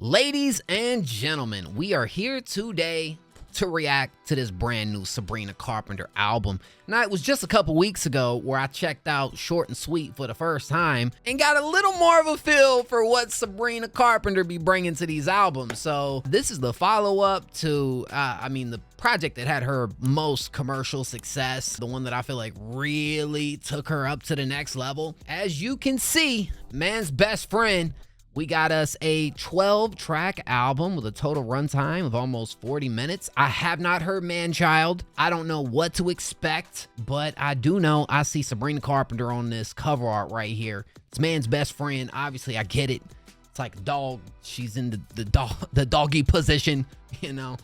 Ladies and gentlemen, we are here today to react to this brand new Sabrina Carpenter album. Now, it was just a couple weeks ago where I checked out Short and Sweet for the first time and got a little more of a feel for what Sabrina Carpenter be bringing to these albums. So this is the follow-up to, the project that had her most commercial success, the one that I feel like really took her up to the next level. As you can see, Man's Best Friend, we got us a 12-track album with a total runtime of almost 40 minutes. I have not heard Manchild. I don't know what to expect, but I do know I see Sabrina Carpenter on this cover art right here. It's Man's Best Friend. Obviously, I get it. It's like a dog. She's in the doggy position, you know.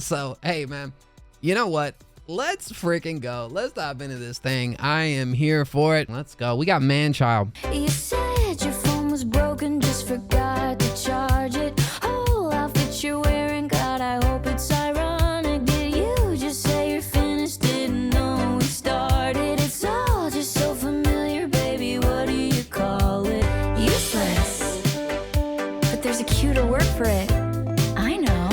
So, hey, man, you know what? Let's freaking go. Let's dive into this thing. I am here for it. Let's go. We got Manchild. You said your phone was broken, just forgot to charge it. Whole outfit you're wearing, God, I hope it's ironic. Did you just say you're finished? Didn't know we started. It's all just so familiar, baby. What do you call it? Useless. But there's a cuter word for it. I know.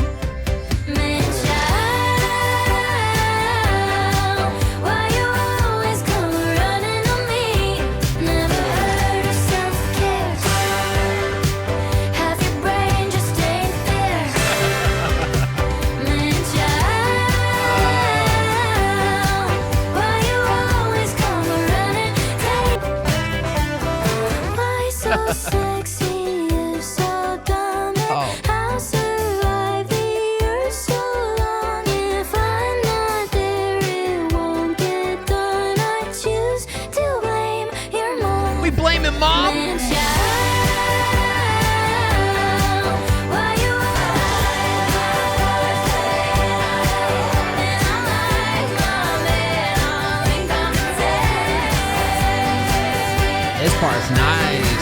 Sexy, you're so dumb. I'll survive the year so long. If I'm not there, it won't get done. I choose to blame your mom. We blaming mom? This part's nice.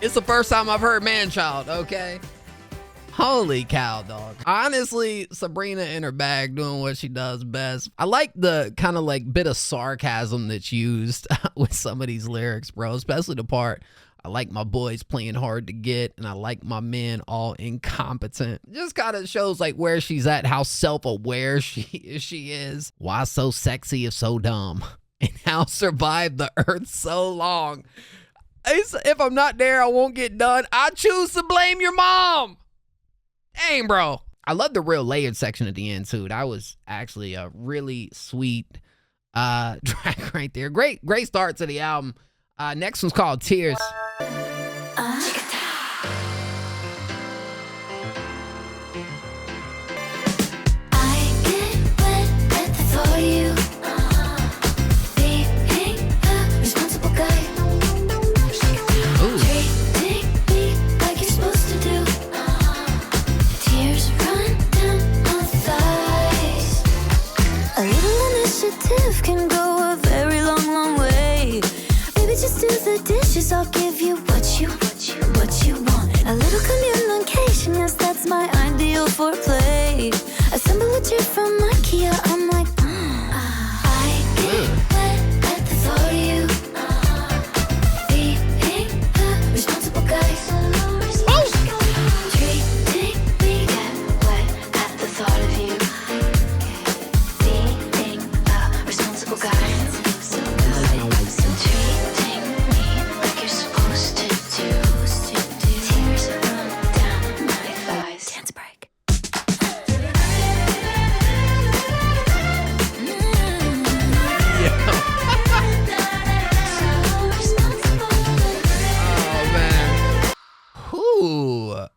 It's the first time I've heard Manchild, okay? Holy cow, dog. Honestly, Sabrina in her bag doing what she does best. I like the kind of like bit of sarcasm that's used with some of these lyrics, bro. Especially the part, I like my boys playing hard to get, and I like my men all incompetent. Just kind of shows like where she's at, how self-aware she is. Why so sexy if so dumb? And how survive the earth so long. If I'm not there, I won't get done. I choose to blame your mom. Dang, bro. I love the real layered section at the end, too. That was actually a really sweet track right there. Great start to the album. Next one's called Tears. Can go a very long way. Maybe just do the dishes. I'll give you what you want. A little communication, yes, that's my ideal for play. Assemble a chair from IKEA. I'm like, I get wet at the thought of you. Being a responsible guy. Treating me get wet at the thought of you.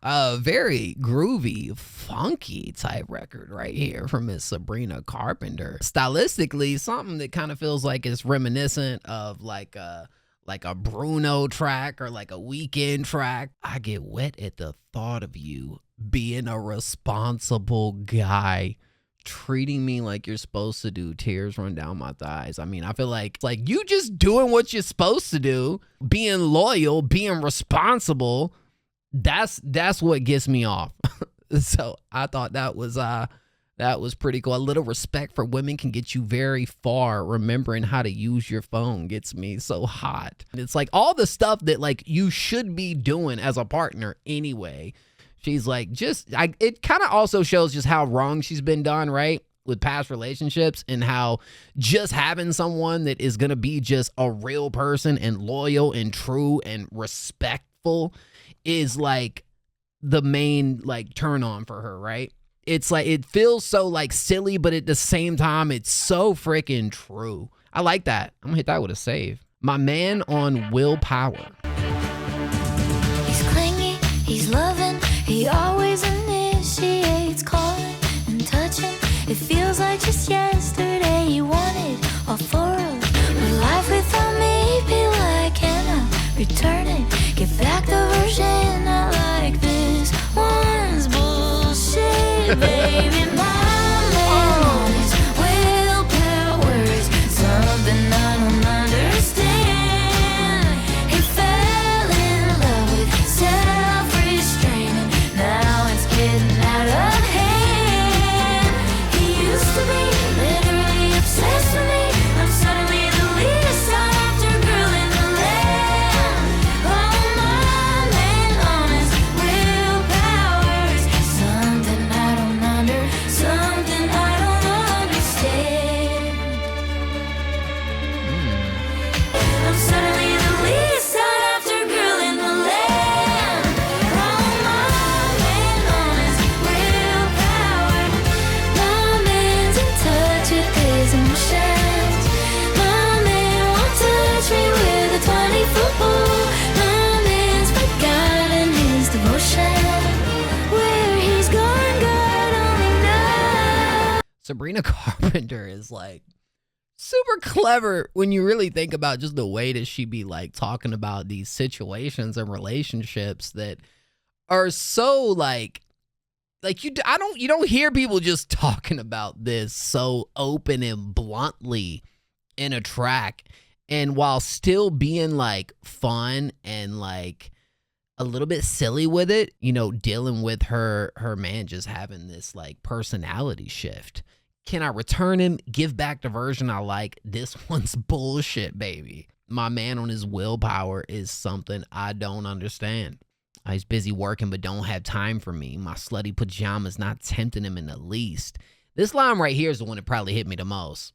A very groovy, funky type record right here from Miss Sabrina Carpenter. Stylistically, something that kind of feels like it's reminiscent of like a Bruno track or like a Weekend track. I get wet at the thought of you being a responsible guy, treating me like you're supposed to do. Tears run down my thighs. I mean, I feel like it's like you just doing what you're supposed to do, being loyal, being responsible. That's what gets me off. So I thought that was That was pretty cool. A little respect for women can get you very far. Remembering how to use your phone gets me so hot. And it's like all the stuff that like you should be doing as a partner anyway. She's like, it kind of also shows just how wrong she's been done, right? With past relationships, and how just having someone that is going to be just a real person and loyal and true and respectful is like the main like turn on for her, right? It's like, it feels so like silly, but at the same time, it's so freaking true. I like that. I'm gonna hit that with a save. My man on Willpower. He's clingy, he's loving, he always initiates calling and touching. It feels like just yesterday he wanted all four of us. But life without me be like Hannah returning. Get back the version I like, this one's bullshit, baby. My man on his willpower is something I don't understand. He fell in love with self-restraint, and now it's getting out of hand. He used to be literally obsessed with me. I'm suddenly the least sought after girl in the land. Oh, my man on his willpower is something I don't something I don't understand. I'm suddenly the least sought after girl in the land. Oh, my man on his willpower. My man's in touch with his emotions. My man won't touch me with a 20-foot pole. My man's forgotten his devotion. Where he's gone, God only knows. Sabrina Carpenter is like super clever when you really think about just the way that she be like talking about these situations and relationships that are so like you don't hear people just talking about this so open and bluntly in a track, and while still being like fun and like a little bit silly with it, you know, dealing with her man just having this like personality shift. Can I return him? Give back the version I like? This one's bullshit, baby. My man on his willpower is something I don't understand. He's busy working but don't have time for me. My slutty pajamas not tempting him in the least. This line right here is the one that probably hit me the most.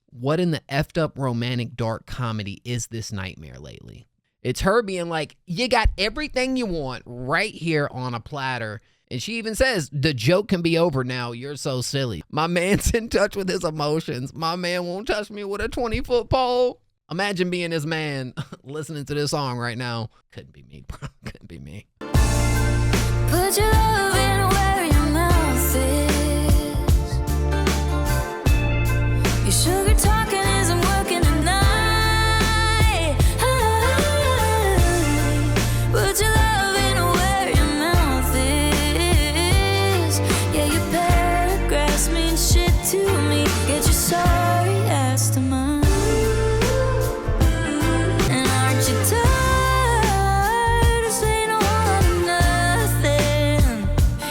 What in the effed up romantic dark comedy is this nightmare lately? It's her being like, you got everything you want right here on a platter. And she even says, the joke can be over now. You're so silly. My man's in touch with his emotions. My man won't touch me with a 20-foot pole. Imagine being his man listening to this song right now. Couldn't be me, bro. Couldn't be me. Put your love in where your mouth is. Your sugar talking isn't working tonight. Put your love in where your mouth is. Yeah, your paragraphs mean shit to me. Get your sorry ass to mine. And aren't you tired of saying all or nothing?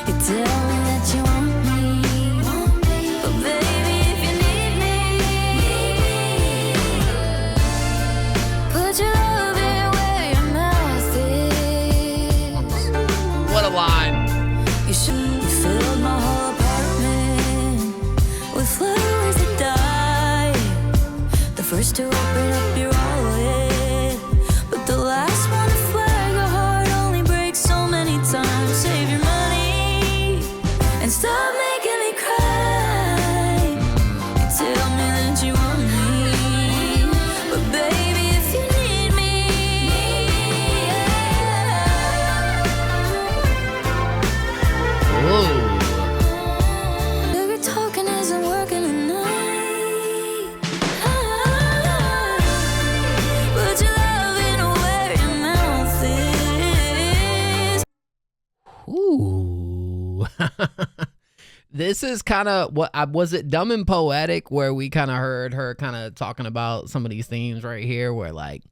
You tell me that you want me, but baby, if you need me, put your love in where your mouth is. What a line. You filled my whole apartment with flowers that die. The first to open up your wallet, but the last one to flag your heart only breaks so many times. Save your money and stop making me cry. You tell me that you want me, but baby, if you need me, Whoa. sugar talking isn't working tonight. Put your love in where your mouth is. Ooh. This is kind of what was it Dumb and Poetic, where we kind of heard her kind of talking about some of these themes right here, where like,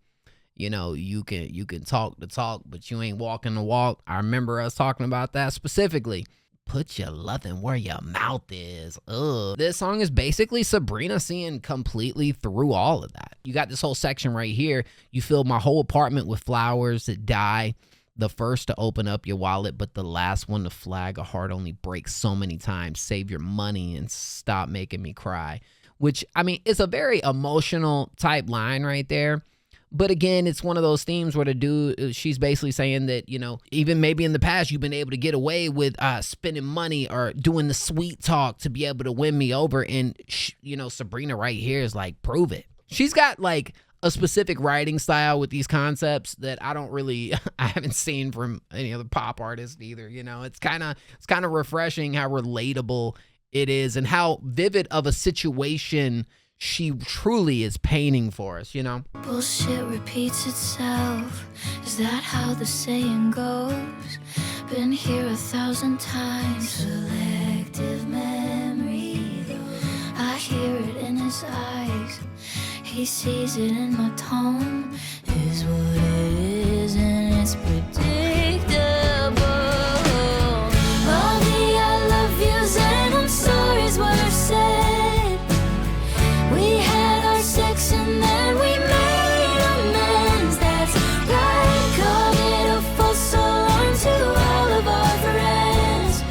you know, you can talk the talk, but you ain't walking the walk. I remember us talking about that specifically. Put your loving where your mouth is. Ugh. This song is basically Sabrina seeing completely through all of that. You got this whole section right here. You filled my whole apartment with flowers that die. The first to open up your wallet, but the last one to flag. A heart only breaks so many times. Save your money and stop making me cry. Which, I mean, it's a very emotional type line right there. But again, it's one of those themes where the dude, she's basically saying that, you know, even maybe in the past, you've been able to get away with spending money or doing the sweet talk to be able to win me over. And, you know, Sabrina right here is like, prove it. She's got like a specific writing style with these concepts that I haven't seen from any other pop artist either. You know, it's kind of refreshing how relatable it is and how vivid of a situation she truly is painting for us, you know? Bullshit repeats itself. Is that how the saying goes? Been here 1,000 times. Selective memory. I hear it in his eyes. He sees it in my tone. Is what it is, and it's predictable. All the I love yous and I'm sorry's what I've said. We had our sex and then we made amends. That's right, called it a false alarm to all of our friends.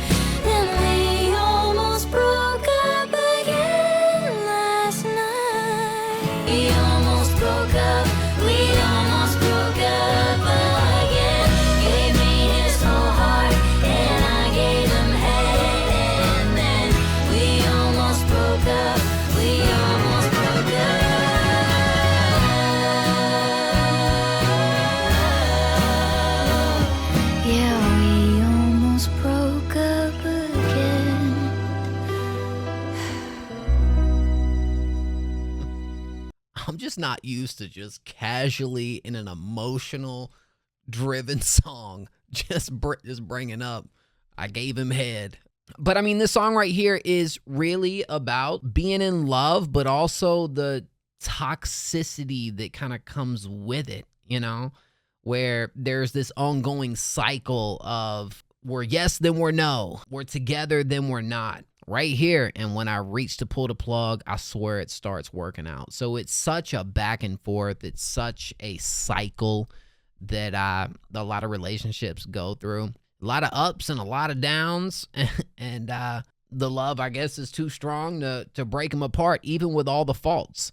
Then we almost broke up again last night. We almost broke up, we almost broke up again. Gave me his whole heart and I gave him head. And then we almost broke up, we almost broke up. Yeah, we almost broke up again. I'm just not used to just casually in an emotional driven song just bringing up I gave him head. But I mean, this song right here is really about being in love, but also the toxicity that kind of comes with it, you know, where there's this ongoing cycle of we're yes, then we're no, we're together, then we're not. Right here, and when I reach to pull the plug, I swear it starts working out. So it's such a back and forth. It's such a cycle that a lot of relationships go through. A lot of ups and a lot of downs, and the love, I guess, is too strong to break them apart, even with all the faults,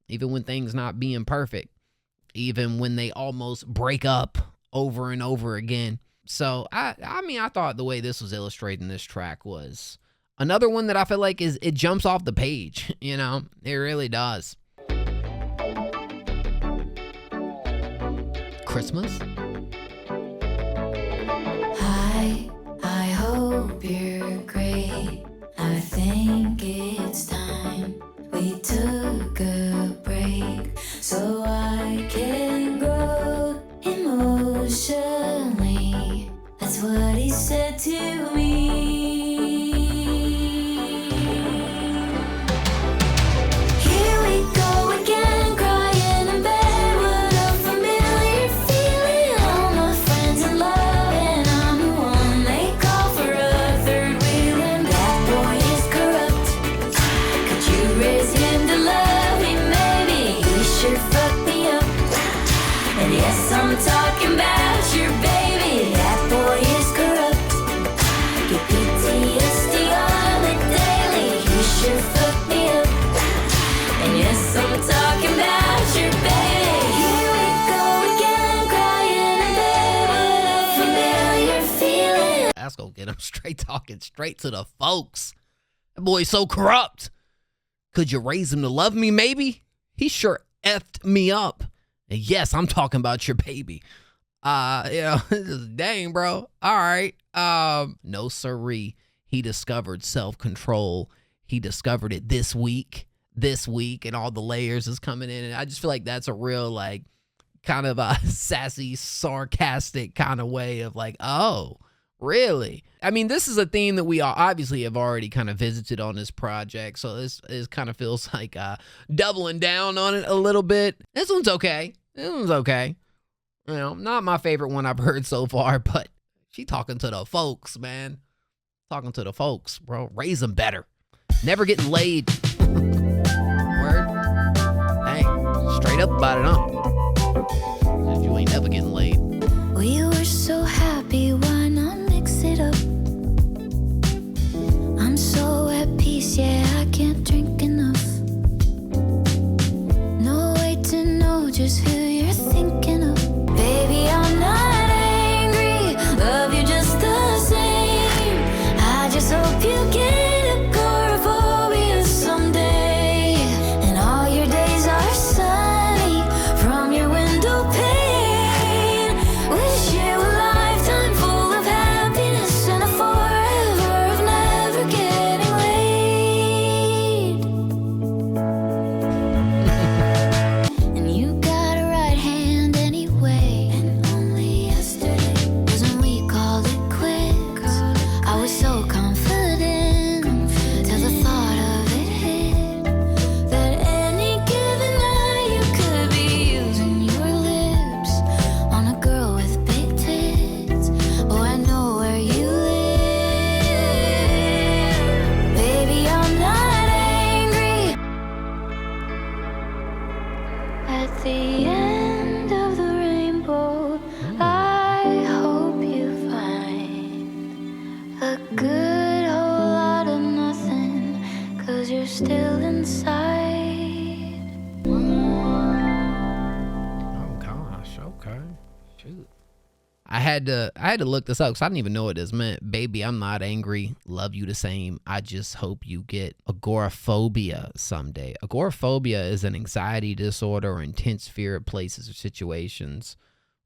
even when things not being perfect, even when they almost break up over and over again. So I mean, I thought the way this was illustrating this track was another one that I feel like it jumps off the page, you know? It really does. Christmas? Hi, I hope you're great. I think it's time we took a break so I can grow emotionally. That's what he said to me. Here we go again, crying in bed. What a familiar feeling. All my friends in love, and I'm the one they call for a third wheel. And that boy is corrupt. Could you raise him to love me, maybe? He sure fucked me up. And yes, I'm talking about your baby. That boy is corrupt. Get PTSD on the daily. He sure fucked me up. And yes, I'm talking about your baby. Here we go again, crying in bed. What a familiar feeling. That's gonna get him straight talking straight to the folks. That boy's so corrupt. Could you raise him to love me, maybe? He sure effed me up. And yes, I'm talking about your baby. Dang, bro. All right. No siree. He discovered self-control. He discovered it this week, and all the layers is coming in. And I just feel like that's a real, like, kind of a sassy, sarcastic kind of way of like, oh, really? I mean, this is a theme that we all obviously have already kind of visited on this project. So this kind of feels like doubling down on it a little bit. This one's okay. You know, not my favorite one I've heard so far, but she talking to the folks, man. Talking to the folks, bro. Raise them better. Never getting laid. Word. Hey, straight up about it, huh? You ain't never getting laid. We were so happy, why not mix it up? I'm so at peace, yeah, I can't drink enough. No way to know just who you're thinking of. Baby, I'm not angry, love you just the same. I just hope you get agoraphobia someday, and all your days are sunny from your window pane. Wish you a lifetime full of happiness and a forever of never getting laid. And you got a right hand anyway, and only yesterday was when we called it quits. I was so confident till the thought of it hit, that any given night you could be using your lips on a girl with big tits. Oh, I know where you live. Baby, I'm not angry. At the end of the rainbow, I hope you find a good whole lot of nothing, 'cause you're still inside. Oh gosh, okay. Shoot. I had to look this up because I didn't even know what this meant. Baby, I'm not angry. Love you the same. I just hope you get agoraphobia someday. Agoraphobia is an anxiety disorder or intense fear of places or situations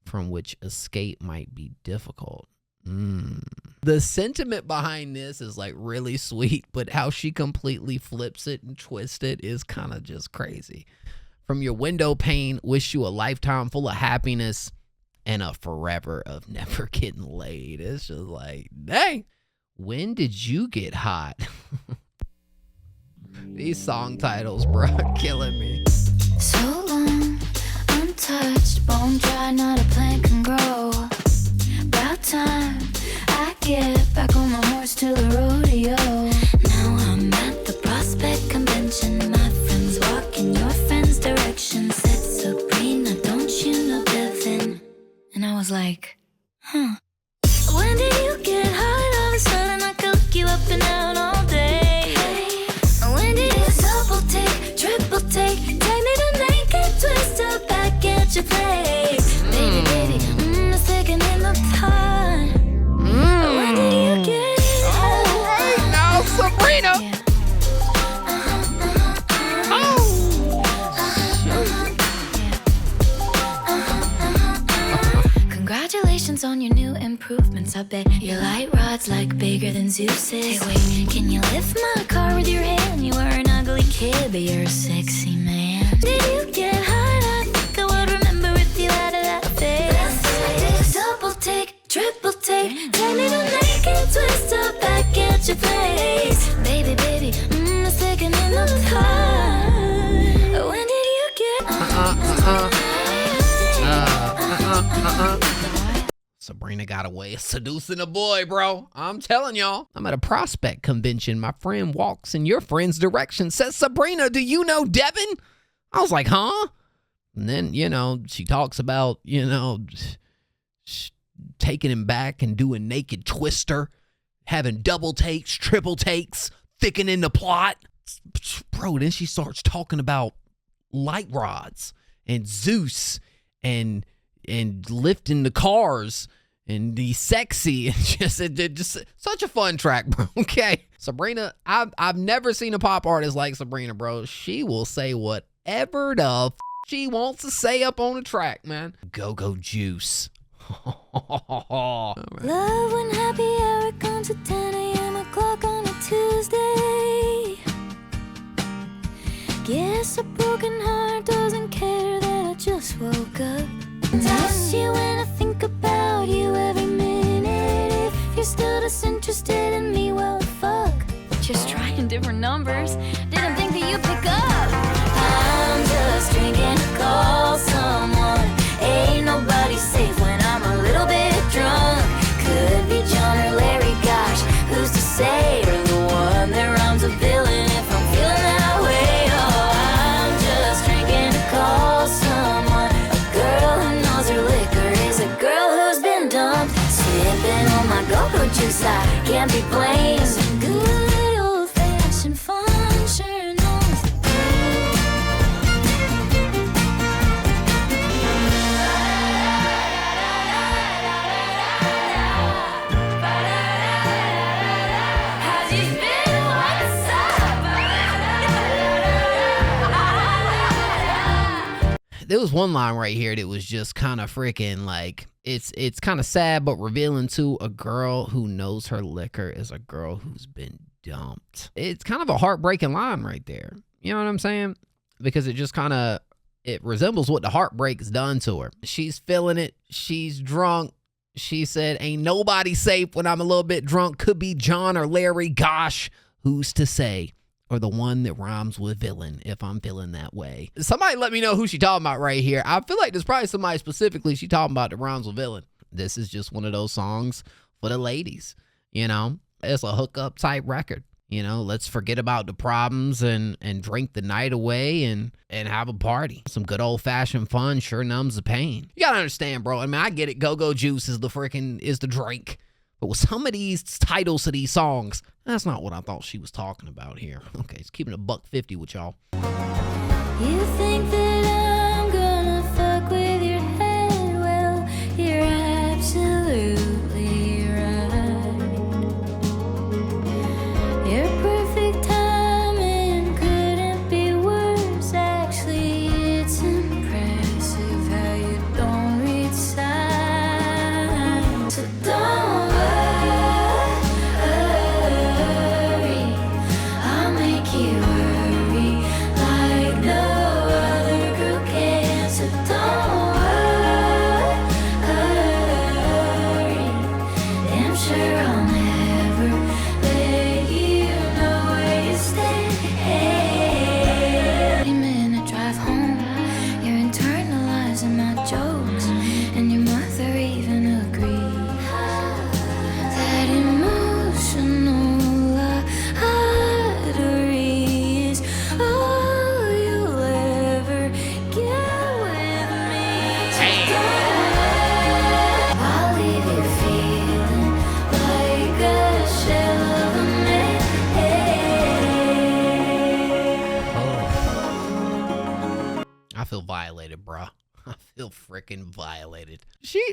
from which escape might be difficult. The sentiment behind this is like really sweet, but how she completely flips it and twists it is kind of just crazy. From your window pane, wish you a lifetime full of happiness and a forever of never getting laid. It's just like, dang, when did you get hot? These song titles, bro, are killing me. So long, untouched, bone dry, not a plant can grow. About time I get back on my horse to the rodeo. Now I'm at the Prospect Convention. My friends walk in your friend's direction. Said Sabrina, don't you know Devin? And I was like, huh. When did you get hot? All of a sudden I could look you up and down all day. When did you double take, triple take, take me to naked, twist up back at your place? Baby, baby, the second in the pot. When did you get hot? All right now, Sabrina. Yeah. Congratulations on your new improvements. I bet your light rod's like bigger than Zeus's. Hey, wait, can you lift my car with your hand? You were an ugly kid, but you're a sexy man. Did you get hot? I think I would remember if you had that face. Double take, triple take, take me to naked, twist up back at your place. Baby, baby, the second in the car. When did you get Sabrina got a way of seducing a boy, bro. I'm telling y'all. I'm at a prospect convention. My friend walks in your friend's direction, says, Sabrina, do you know Devin? I was like, huh? And then, she talks about, taking him back and doing naked twister, having double takes, triple takes, thickening the plot. Bro, then she starts talking about light rods and Zeus and lifting the cars and the sexy and just such a fun track, bro. Okay, Sabrina, I've never seen a pop artist like Sabrina, bro. She will say whatever the she wants to say up on the track, man. Go juice. Love when happy hour comes at 10 a.m. o'clock on a Tuesday. Guess a broken heart doesn't care that I just woke up. Miss you when I think about you every minute. If you're still disinterested in me, well, fuck. Just trying different numbers. Didn't think that you'd pick up. I'm just drinking to call someone. Ain't nobody safe when I'm a little bit drunk. Could be John or Larry, gosh, who's to say? mango juice, I can't be blamed. Some good old-fashioned fun sure knows the how's you been? What's up? There was one line right here that was just kind of freaking like, it's kind of sad but revealing too. A girl who knows her liquor is a girl who's been dumped. It's kind of a heartbreaking line right there. You know what I'm saying? Because it just kind of, it resembles what the heartbreak's done to her. She's feeling it. She's drunk. She said, ain't nobody safe when I'm a little bit drunk. Could be John or Larry. Gosh, who's to say? Or the one that rhymes with villain, if I'm feeling that way. Somebody let me know who she talking about right here. I feel like there's probably somebody specifically she talking about that rhymes with villain. This is just one of those songs for the ladies, you know? It's a hookup type record. You know, let's forget about the problems and drink the night away and have a party. Some good old-fashioned fun sure numbs the pain. You gotta understand, bro. I mean, I get it. Go-Go Juice is the drink. But with some of these titles to these songs, that's not what I thought she was talking about here. Okay, it's keeping a $1.50 with y'all. You think that I'm gonna fuck with your head? Well, you're absolutely right. Your perfect timing couldn't be worse. Actually, it's impressive how you don't read signs. So don't worry, I'll make you worry like no other girl can. So don't worry, I'm sure I'll never let you know where you stay. 30-minute drive home, you're internalizing my jokes, and your mother even agreed that emotional lottery is all you'll ever get with me. So I'll leave you feeling like a shell of a man. I feel violated, bruh. I feel freaking violated.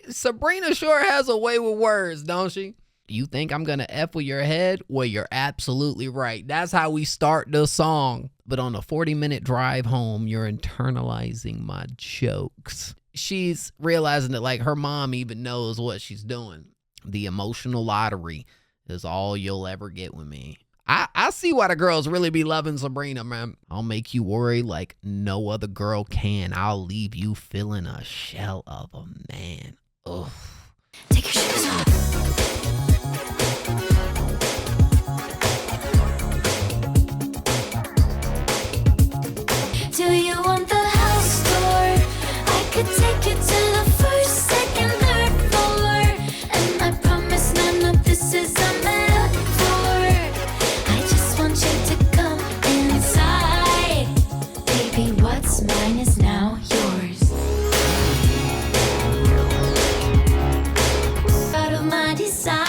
Sabrina sure has a way with words, don't she? You think I'm gonna F with your head? Well, you're absolutely right. That's how we start the song. But on a 40-minute drive home, you're internalizing my jokes. She's realizing that like her mom even knows what she's doing. The emotional lottery is all you'll ever get with me. I see why the girls really be loving Sabrina, man. I'll make you worry like no other girl can. I'll leave you feeling a shell of a man. Ugh. Take your shoes off. Do you want the house tour? I could take you to the first, second, third floor. And I promise none of this is a metaphor. I just want you to come inside. Baby, what's mine is now yours. Out of my design.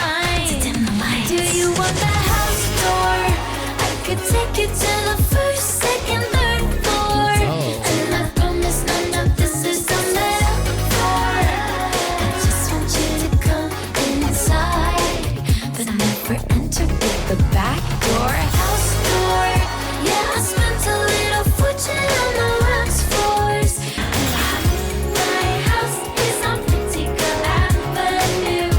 Do you want the house tour? I could take you to the first, second, third floor. And I promise none of this is a metaphor. I just want you to come inside, but never enter with the back door. House tour, yeah, I spent a little fortune on the wax floors. My house is on Pretty Avenue.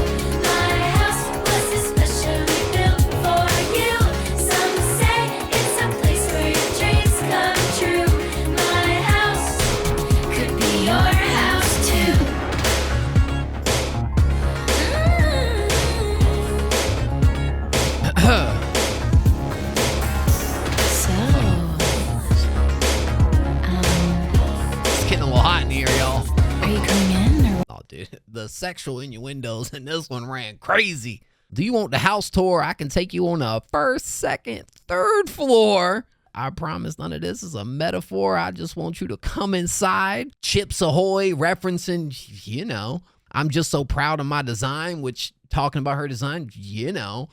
My house was especially built for you. Some say it's a place where your dreams come true. My house could be your house too. It's getting a little hot in here, y'all. Are you coming in or? Oh, dude, the sexual innuendos in this one ran crazy. Do you want the house tour? I can take you on the first, second, third floor. I promise none of this is a metaphor. I just want you to come inside. Chips Ahoy referencing, you know, I'm just so proud of my design, which talking about her design, you know,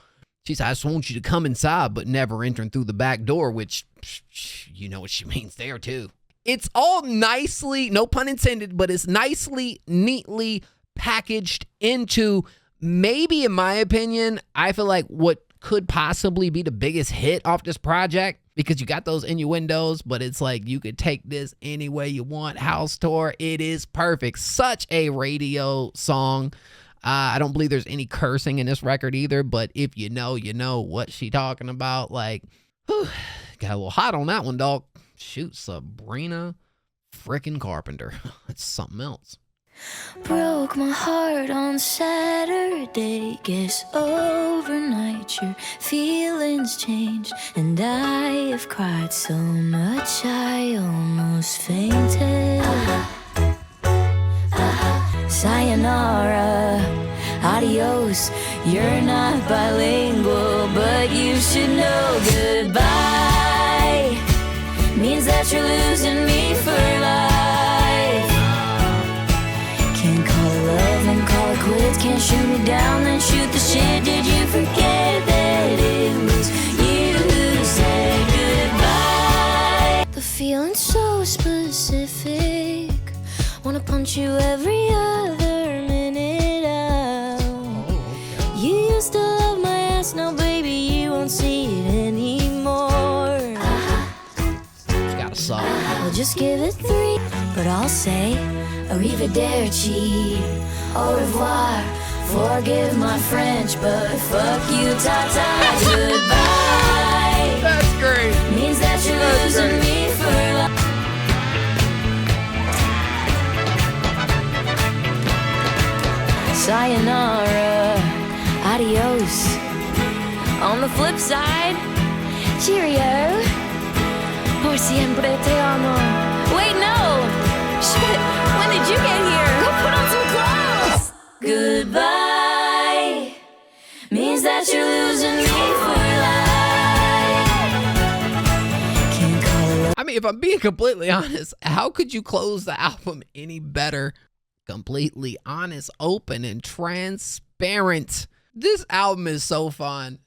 she said, I just want you to come inside, but never entering through the back door, which you know what she means there too. It's all nicely, no pun intended, but it's nicely, neatly packaged into, maybe in my opinion, I feel like what could possibly be the biggest hit off this project, because you got those innuendos, but it's like you could take this any way you want. House tour, it is perfect. Such a radio song. I don't believe there's any cursing in this record either, but if you know what she talking about. Like, whew, got a little hot on that one, dog. Shoot, Sabrina frickin' Carpenter. It's something else. Broke my heart on Saturday. Guess overnight your feelings changed, and I have cried so much I almost fainted. Sayonara, adios. You're not bilingual, but you should know goodbye means that you're losing me for life. Can't call it love and call it quits. Can't shoot me down, then shoot the shit. Did you forget that it was you who said goodbye? The feeling's so specific. Wanna punch you every other minute out. You used to love my ass, now baby you won't see it anymore. Got a song. I'll just give it 3, but I'll say arrivederci, au revoir. Forgive my French, but fuck you, ta-ta, goodbye. That's great. Means that you're losing me for life. Sayonara, adios. On the flip side, cheerio. Por siempre te amo. Wait, no. Shit, when did you get here? Go put on some clothes. Goodbye means that you're losing me for life. Can't call it. I mean, if I'm being completely honest, how could you close the album any better? Completely honest, open, and transparent. This album is so fun.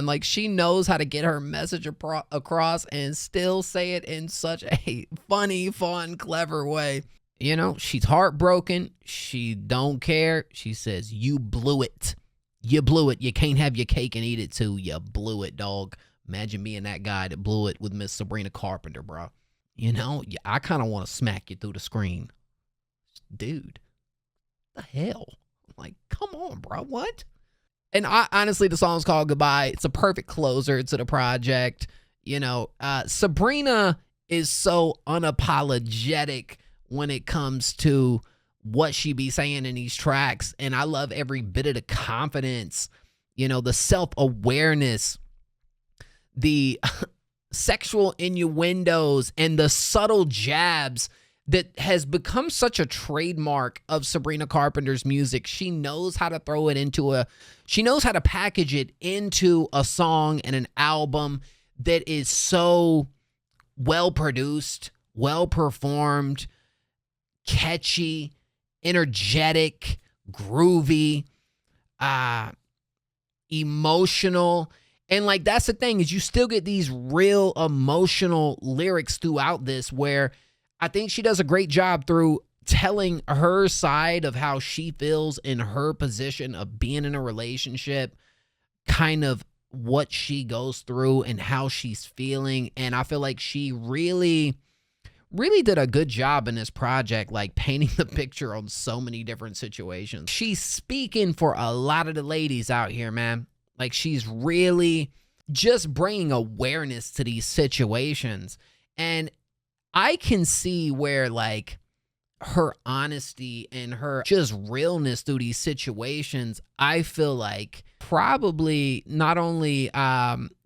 Like, she knows how to get her message across and still say it in such a funny, fun, clever way. You know, she's heartbroken. She don't care. She says, you blew it. You blew it. You can't have your cake and eat it too. You blew it, dog. Imagine being that guy that blew it with Miss Sabrina Carpenter, bro. You know, I kind of want to smack you through the screen. Dude, the hell? Like, come on, bro. What? And honestly, the song's called Goodbye. It's a perfect closer to the project. You know, Sabrina is so unapologetic when it comes to what she be saying in these tracks. And I love every bit of the confidence, you know, the self-awareness, the sexual innuendos, and the subtle jabs that has become such a trademark of Sabrina Carpenter's music. She knows how to throw it into she knows how to package it into a song and an album that is so well produced, well performed, catchy, energetic, groovy, emotional. And like, that's the thing, is you still get these real emotional lyrics throughout this, where I think she does a great job through telling her side of how she feels in her position of being in a relationship, kind of what she goes through and how she's feeling. And I feel like she really did a good job in this project, like painting the picture on so many different situations. She's speaking for a lot of the ladies out here, man. Like, she's really just bringing awareness to these situations. And I can see where, like, her honesty and her just realness through these situations, I feel like probably not only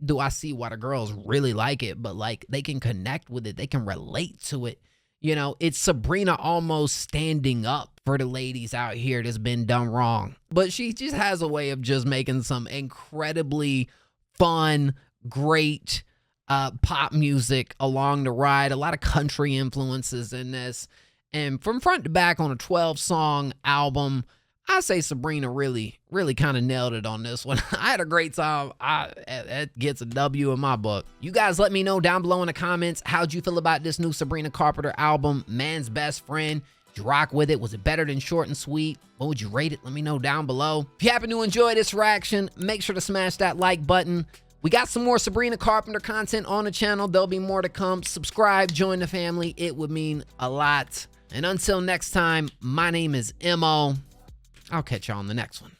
do I see why the girls really like it, but like they can connect with it, they can relate to it. You know, it's Sabrina almost standing up for the ladies out here that's been done wrong. But she just has a way of just making some incredibly fun, great pop music along the ride. A lot of country influences in this. And from front to back on a 12-song album, I say Sabrina really kind of nailed it on this one. I had a great time. It gets a W in my book. You guys let me know down below in the comments, how'd you feel about this new Sabrina Carpenter album, Man's Best Friend? Did you rock with it? Was it better than Short and Sweet? What would you rate it? Let me know down below. If you happen to enjoy this reaction, make sure to smash that like button. We got some more Sabrina Carpenter content on the channel. There'll be more to come. Subscribe, join the family. It would mean a lot. And until next time, my name is Mo. I'll catch y'all on the next one.